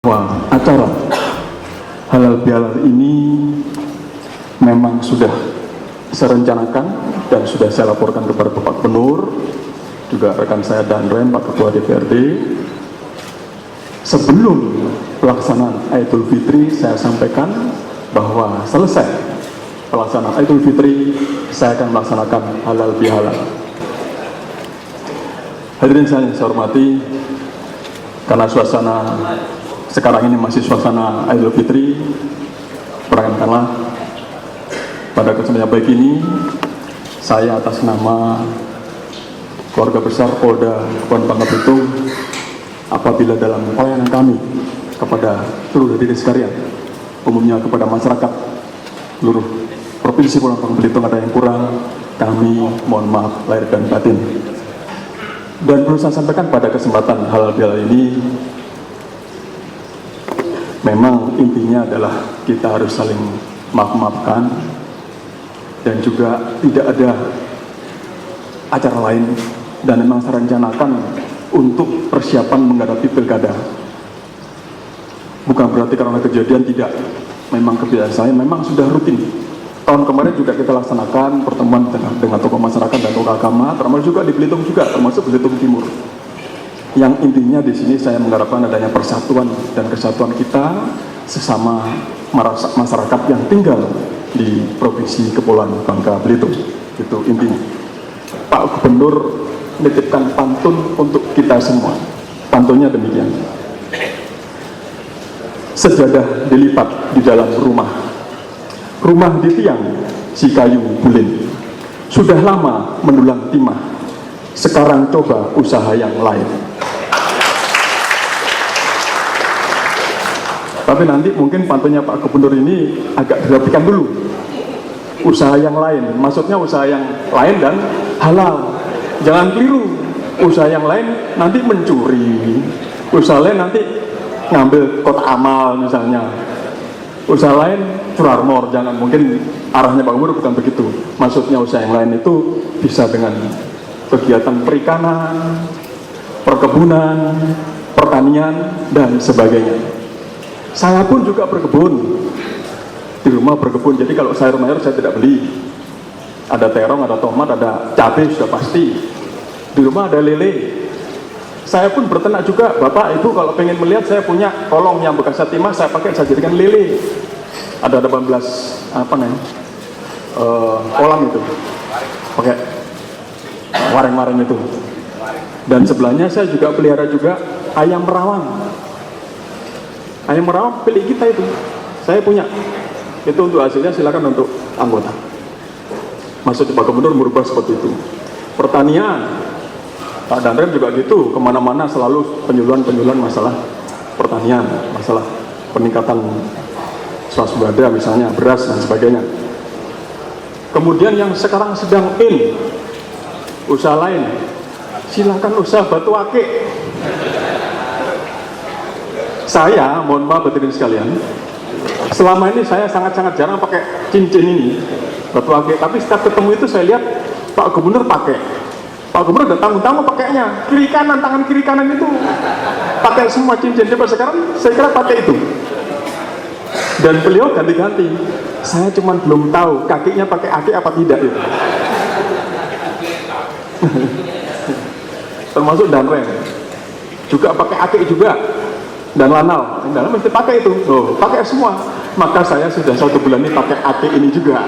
Wah, acara halal bihalal ini memang sudah saya rencanakan dan sudah saya laporkan kepada Bapak Gubernur, juga rekan saya Danrem, Pak Ketua DPRD. Sebelum pelaksanaan Idul Fitri, saya sampaikan bahwa selesai pelaksanaan Idul Fitri, saya akan melaksanakan halal bihalal. Hadirin saya hormati, karena suasana sekarang ini masih suasana Idul Fitri, perkenankanlah pada kesempatan baik ini saya atas nama keluarga besar Polda Kabupaten Bangka Belitung, apabila dalam pelayanan kami kepada seluruh hadirin sekalian, umumnya kepada masyarakat seluruh Provinsi Pulau Bangka Belitung ada yang kurang, kami mohon maaf lahir dan batin. Dan perlu saya sampaikan pada kesempatan halal bihalal ini, memang intinya adalah kita harus saling maaf-maafkan dan juga tidak ada acara lain, dan memang saya rencanakan untuk persiapan menghadapi pilkada. Bukan berarti karena kejadian tidak, memang kebiasaan saya memang sudah rutin. Tahun kemarin juga kita laksanakan pertemuan dengan tokoh masyarakat dan tokoh agama, termasuk juga di Belitung juga, termasuk Belitung Timur. Yang intinya di sini saya mengharapkan adanya persatuan dan kesatuan kita sesama masyarakat yang tinggal di Provinsi Kepulauan Bangka Belitung. Itu intinya. Pak Gubernur menitipkan pantun untuk kita semua. Pantunnya demikian. Sejadah dilipat di dalam rumah, rumah di tiang si kayu bulin. Sudah lama mendulang timah, sekarang coba usaha yang lain. Tapi nanti mungkin pantunnya Pak Gubernur ini agak dirapikan dulu. Usaha yang lain, maksudnya usaha yang lain dan halal. Jangan keliru, usaha yang lain nanti mencuri, usaha lain nanti ngambil kotak amal misalnya, usaha lain curanmor. Jangan, mungkin arahnya Pak Gubernur bukan begitu. Maksudnya usaha yang lain itu bisa dengan kegiatan perikanan, perkebunan, pertanian, dan sebagainya. Saya pun juga berkebun, di rumah berkebun. Jadi kalau sayur mayur saya tidak beli. Ada terong, ada tomat, ada cabai sudah pasti. Di rumah ada lele. Saya pun berternak juga. Bapak, Ibu kalau pengen melihat, saya punya kolong yang bekas timah, saya pakai, saya jadikan lele. Ada 18 kolam itu, pakai waring-waring itu. Dan sebelahnya saya juga pelihara juga ayam merawang. Ayam merawang pilih kita itu, saya punya. Itu untuk hasilnya silakan untuk anggota. Maksud Pak Gubernur merubah seperti itu. Pertanian, Pak Danrem juga gitu, kemana-mana selalu penyuluhan masalah pertanian, masalah peningkatan swasembada misalnya, beras dan sebagainya. Kemudian yang sekarang sedang usaha lain, silakan usaha batu akik. Saya, mohon maaf hadirin sekalian, selama ini saya sangat-sangat jarang pakai cincin ini, batu akik. Tapi setiap ketemu itu saya lihat Pak Gubernur pakai. Pak Gubernur udah tanggung-tanggung pakainya, kiri kanan, tangan kiri kanan itu pakai semua cincin. Coba sekarang saya kira pakai itu. Dan beliau ganti-ganti. Saya cuma belum tahu kakinya pakai akik apa tidak itu. Termasuk Danrem juga pakai akik juga. Dan lanal mesti pakai itu. Loh, pakai semua. Maka saya sudah 1 bulan ini pakai akik ini juga.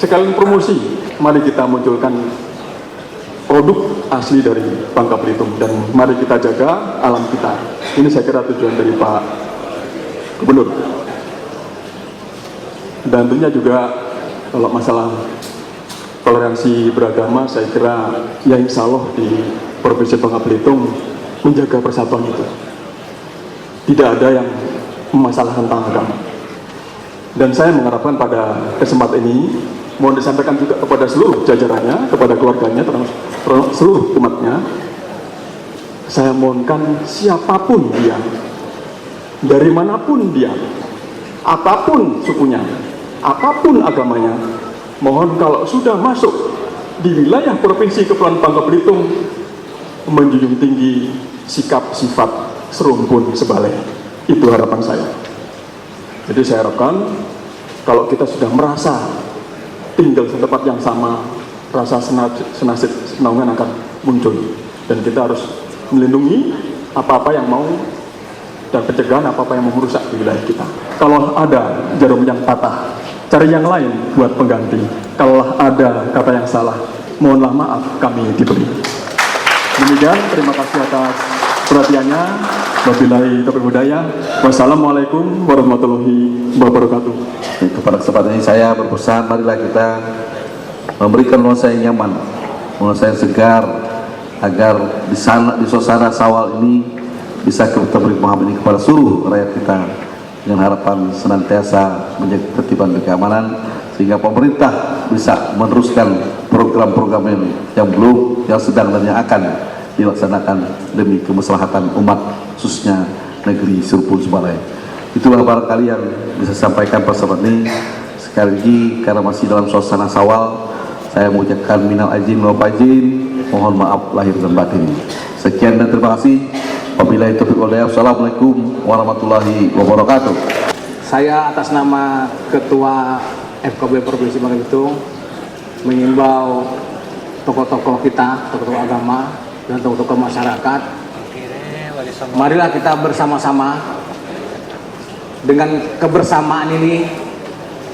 Sekalian promosi, mari kita munculkan produk asli dari Bangka Belitung dan mari kita jaga alam kita. Ini saya kira tujuan dari Pak Gubernur. Dan tentunya juga kalau masalah toleransi beragama, saya kira ya insya Allah di Provinsi Bangka Belitung menjaga persatuan itu. Tidak ada yang memasalahkan tentang agama. Dan saya mengharapkan pada kesempatan ini, mohon disampaikan juga kepada seluruh jajarannya, kepada keluarganya, termasuk seluruh umatnya, saya mohonkan siapapun dia, dari manapun dia, apapun sukunya, apapun agamanya, mohon kalau sudah masuk di wilayah Provinsi Kepulauan Bangka Belitung, menjunjung tinggi sikap sifat serumpun sebalik. Itu harapan saya. Jadi saya harapkan kalau kita sudah merasa tinggal di tempat yang sama, rasa senasib senaungan akan muncul, dan kita harus melindungi apa-apa yang mau dan pencegahan apa-apa yang mau merusak di wilayah kita. Kalau ada jarum yang patah, cari yang lain buat pengganti. Kalau ada kata yang salah, mohonlah maaf kami diberi. Demikian, terima kasih atas perhatiannya. Wabillahi taufiq hidayah. Wassalamualaikum warahmatullahi wabarakatuh. Pada kesempatan ini saya berpesan, marilah kita memberikan nuansa yang nyaman, nuansa yang segar, agar di suasana Syawal ini bisa kita beri pemahaman ini kepada seluruh rakyat kita, dengan harapan senantiasa menjaga ketertiban dan keamanan, sehingga pemerintah bisa meneruskan program-program yang sedang dan yang akan dilaksanakan demi kemaslahatan umat, khususnya negeri Serpong Sebalai. Itulah barangkali yang bisa sampaikan pada saat ini. Sekali lagi, karena masih dalam suasana Syawal, saya mengucapkan minal aidin wal faizin, mohon maaf lahir dan batin. Sekian dan terima kasih. Wabillahi taufiq wal hidayah. Wassalamualaikum warahmatullahi wabarakatuh. Saya atas nama Ketua FKB Provinsi Bangka Belitung mengimbau tokoh-tokoh kita, tokoh-tokoh agama dan tokoh-tokoh masyarakat, marilah kita bersama-sama. Dengan kebersamaan ini,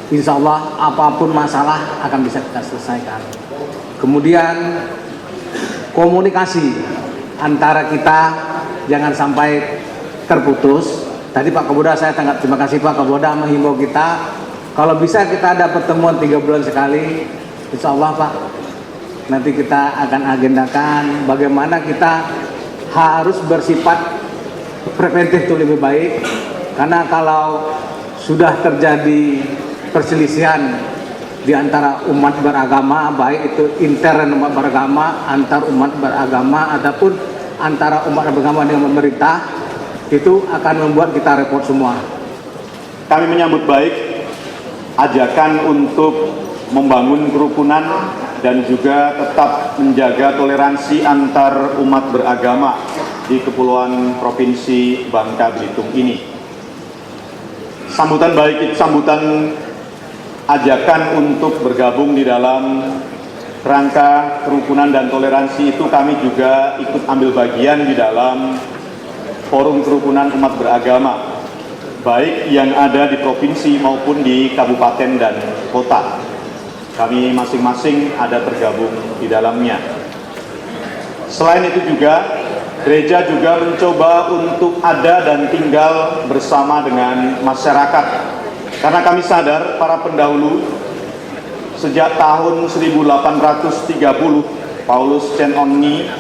insya Allah apapun masalah akan bisa kita selesaikan. Kemudian komunikasi antara kita jangan sampai terputus. Tadi Pak Kapolda, saya sangat terima kasih Pak Kapolda menghimbau kita, kalau bisa kita ada pertemuan 3 bulan sekali. Insya Allah Pak, nanti kita akan agendakan bagaimana kita harus bersifat preventif itu lebih baik. Karena kalau sudah terjadi perselisihan di antara umat beragama, baik itu intern umat beragama, antar umat beragama, ataupun antara umat beragama dengan pemerintah, itu akan membuat kita repot semua. Kami menyambut baik ajakan untuk membangun kerukunan dan juga tetap menjaga toleransi antar umat beragama di Kepulauan Provinsi Bangka Belitung ini. Sambutan baik itu sambutan ajakan untuk bergabung di dalam rangka kerukunan dan toleransi itu, kami juga ikut ambil bagian di dalam forum kerukunan umat beragama, baik yang ada di provinsi maupun di kabupaten dan kota. Kami masing-masing ada tergabung di dalamnya. Selain itu juga, gereja juga mencoba untuk ada dan tinggal bersama dengan masyarakat. Karena kami sadar para pendahulu sejak tahun 1830 Paulus Cen Onni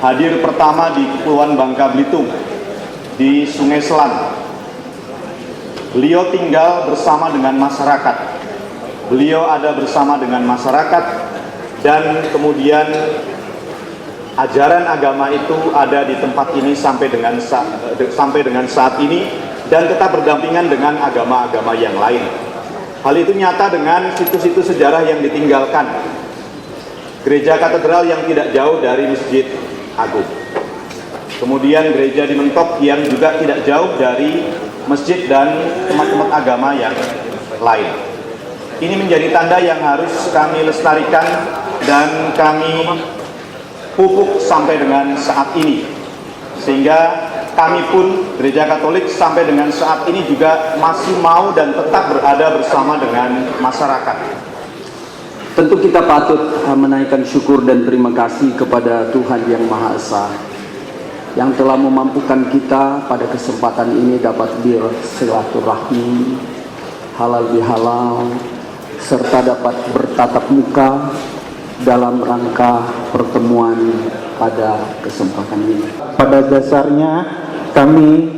hadir pertama di Kepulauan Bangka Belitung di Sungai Selan. Beliau tinggal bersama dengan masyarakat. Beliau ada bersama dengan masyarakat, dan kemudian ajaran agama itu ada di tempat ini sampai dengan saat ini, dan tetap berdampingan dengan agama-agama yang lain. Hal itu nyata dengan situs-situs sejarah yang ditinggalkan. Gereja katedral yang tidak jauh dari Masjid Agung. Kemudian gereja di Mentok yang juga tidak jauh dari masjid dan tempat-tempat agama yang lain. Ini menjadi tanda yang harus kami lestarikan dan kami pupuk sampai dengan saat ini, sehingga kami pun Gereja Katolik sampai dengan saat ini juga masih mau dan tetap berada bersama dengan masyarakat. Tentu kita patut menaikkan syukur dan terima kasih kepada Tuhan Yang Maha Esa yang telah memampukan kita pada kesempatan ini dapat bersilaturahmi halal bihalal, serta dapat bertatap muka dalam rangka pertemuan pada kesempatan ini. Pada dasarnya kami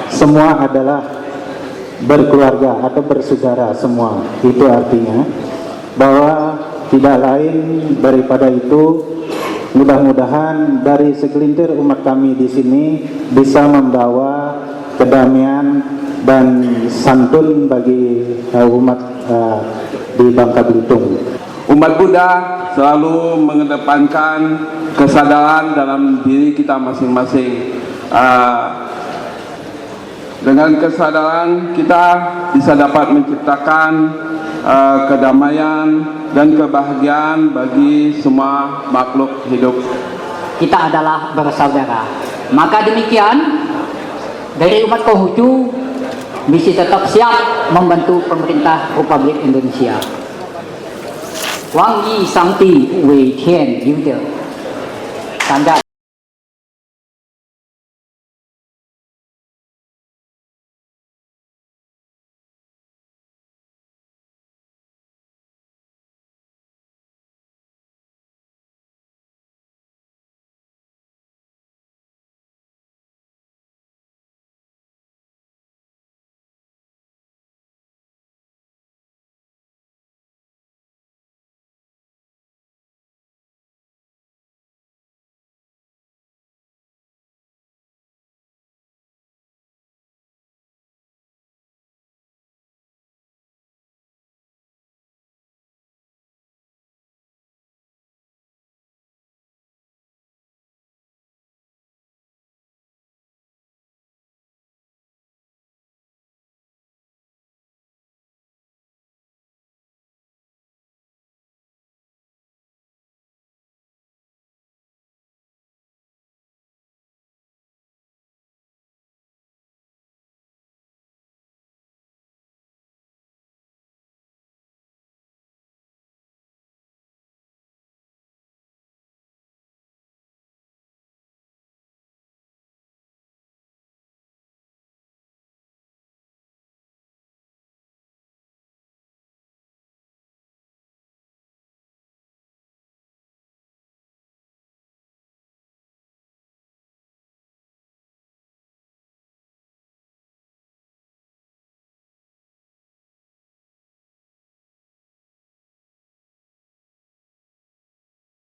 semua adalah berkeluarga atau bersaudara semua. Itu artinya bahwa tidak lain daripada itu, mudah-mudahan dari segelintir umat kami di sini bisa membawa kedamaian dan santun bagi umat di Bangka Belitung. Umat Buddha selalu mengedepankan kesadaran dalam diri kita masing-masing. Dengan kesadaran kita bisa dapat menciptakan kedamaian dan kebahagiaan bagi semua makhluk hidup. Kita adalah bersaudara. Maka demikian, dari umat Konghucu misi tetap siap membantu pemerintah Republik Indonesia. Wang Yi Sangti Wei Tian Yu De. Tanda.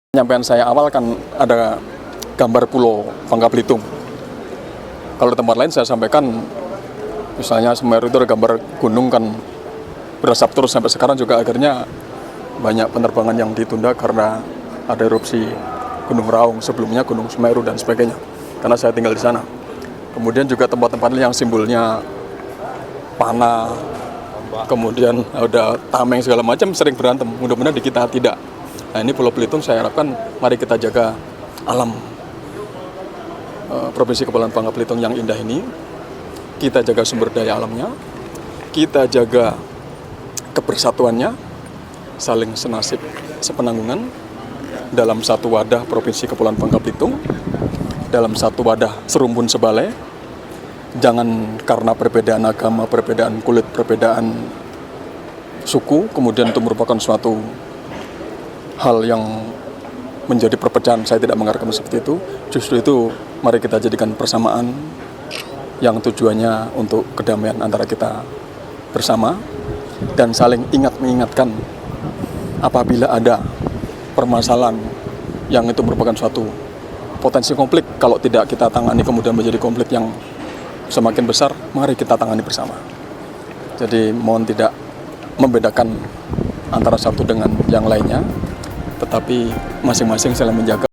Penyampaian saya awal kan ada gambar Pulau Bangka Belitung. Kalau di tempat lain saya sampaikan, misalnya Semeru itu ada gambar gunung kan berasap terus sampai sekarang juga akhirnya banyak penerbangan yang ditunda karena ada erupsi Gunung Raung, sebelumnya Gunung Semeru dan sebagainya. Karena saya tinggal di sana. Kemudian juga tempat-tempat yang simbolnya panah, kemudian ada tameng segala macam sering berantem. Mudah-mudahan di kita tidak. Nah ini Pulau Belitung saya harapkan mari kita jaga alam Provinsi Kepulauan Bangka Belitung yang indah ini. Kita jaga sumber daya alamnya, kita jaga kebersatuannya, saling senasib sepenanggungan dalam satu wadah Provinsi Kepulauan Bangka Belitung, dalam satu wadah serumpun sebalai. Jangan karena perbedaan agama, perbedaan kulit, perbedaan suku, kemudian itu merupakan suatu hal yang menjadi perpecahan. Saya tidak mengharapkan seperti itu. Justru itu mari kita jadikan persamaan yang tujuannya untuk kedamaian antara kita bersama dan saling mengingatkan apabila ada permasalahan yang itu merupakan suatu potensi konflik, kalau tidak kita tangani kemudian menjadi konflik yang semakin besar, mari kita tangani bersama. Jadi mohon tidak membedakan antara satu dengan yang lainnya, tetapi masing-masing saling menjaga.